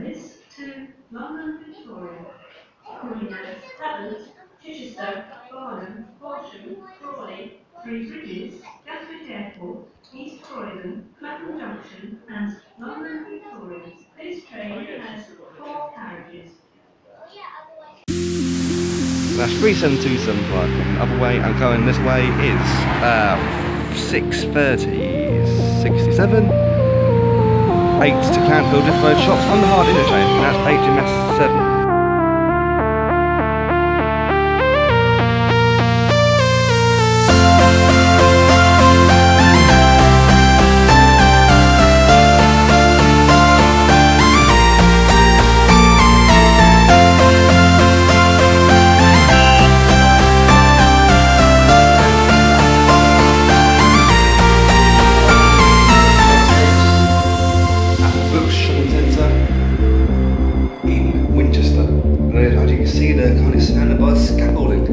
service to London Victoria, calling at Havant, Chichester, Barnum, Horsham, Crawley, Three Bridges, Gatwick Airport, East Croydon, Clapham Junction and London Victoria. This train has 4 carriages. That's 37275. The other way I'm going this way is 6:30, 67. 8 to Clanfield, Diff Road Shops on the hard interchange, and that's HMS 7. See the kind of standard by scaffolding.